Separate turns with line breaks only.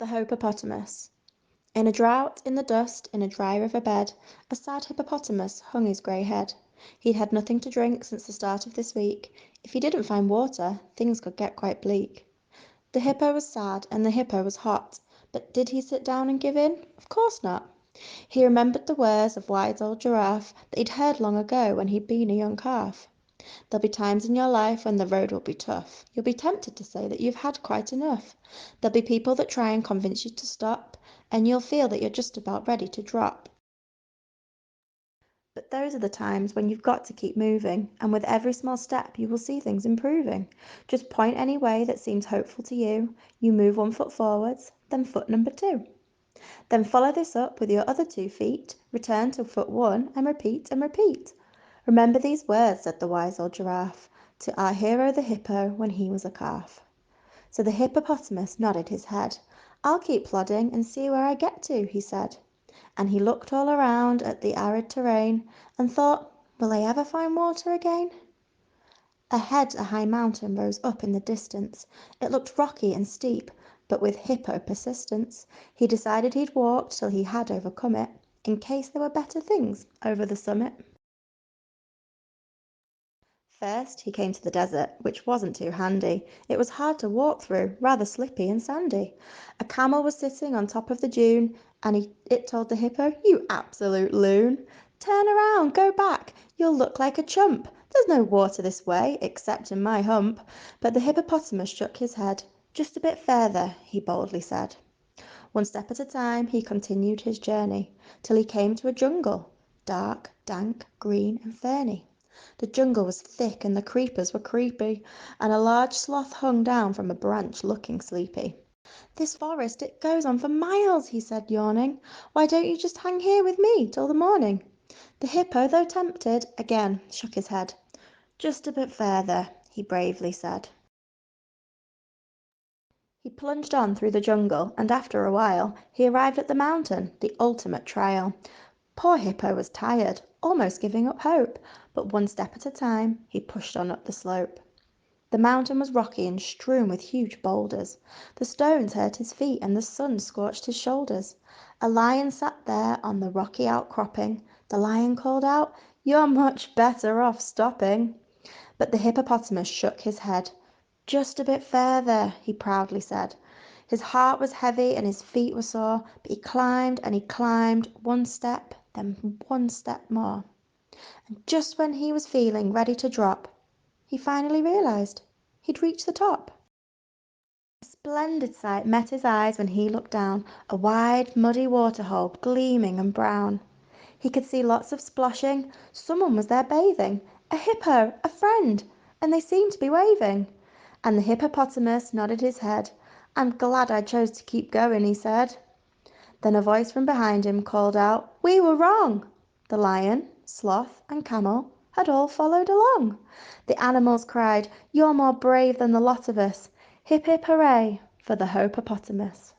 The Hope-o-potamus. In a drought, in the dust, in a dry river bed, a sad hippopotamus hung his grey head. He'd had nothing to drink since the start of this week. If he didn't find water, things could get quite bleak. The hippo was sad and the hippo was hot, but did he sit down and give in? Of course not. He remembered the words of wise old giraffe that he'd heard long ago when he'd been a young calf. There'll be times in your life when the road will be tough. You'll be tempted to say that you've had quite enough. There'll be people that try and convince you to stop, and you'll feel that you're just about ready to drop. But those are the times when you've got to keep moving, and with every small step you will see things improving. Just point any way that seems hopeful to you. You move 1 foot forwards, then foot number 2. Then follow this up with your other 2 feet, return to foot 1 and repeat and repeat. Remember these words, said the wise old giraffe, to our hero the hippo when he was a calf. So the hippopotamus nodded his head. I'll keep plodding and see where I get to, he said. And he looked all around at the arid terrain and thought, will I ever find water again? Ahead a high mountain rose up in the distance. It looked rocky and steep, but with hippo persistence, he decided he'd walk till he had overcome it, in case there were better things over the summit. First he came to the desert, which wasn't too handy. It was hard to walk through, rather slippy and sandy. A camel was sitting on top of the dune, and it told the hippo, you absolute loon. Turn around, go back, you'll look like a chump. There's no water this way, except in my hump. But the hippopotamus shook his head. Just a bit further, he boldly said. 1 step at a time he continued his journey, till he came to a jungle, dark, dank, green and ferny. The jungle was thick and the creepers were creepy, and a large sloth hung down from a branch looking sleepy. This forest, it goes on for miles, he said, yawning. Why don't you just hang here with me till the morning? The hippo, though tempted, again shook his head. Just a bit further, he bravely said. He plunged on through the jungle, and after a while he arrived at the mountain, the ultimate trial. Poor Hippo was tired, almost giving up hope, but 1 step at a time he pushed on up the slope. The mountain was rocky and strewn with huge boulders. The stones hurt his feet and the sun scorched his shoulders. A lion sat there on the rocky outcropping. The lion called out, "You're much better off stopping." But the hippopotamus shook his head. Just a bit further, he proudly said. His heart was heavy and his feet were sore, but he climbed and he climbed 1 step, then 1 step more. And just when he was feeling ready to drop, he finally realized he'd reached the top. A splendid sight met his eyes when he looked down, a wide, muddy waterhole, gleaming and brown. He could see lots of splashing. Someone was there bathing. A hippo, a friend, and they seemed to be waving. And the hippopotamus nodded his head. I'm glad I chose to keep going, he said. Then a voice from behind him called out, we were wrong. The lion, sloth, and camel had all followed along. The animals cried, you're more brave than the lot of us. Hip, hip, hooray for the Hope-o-potamus.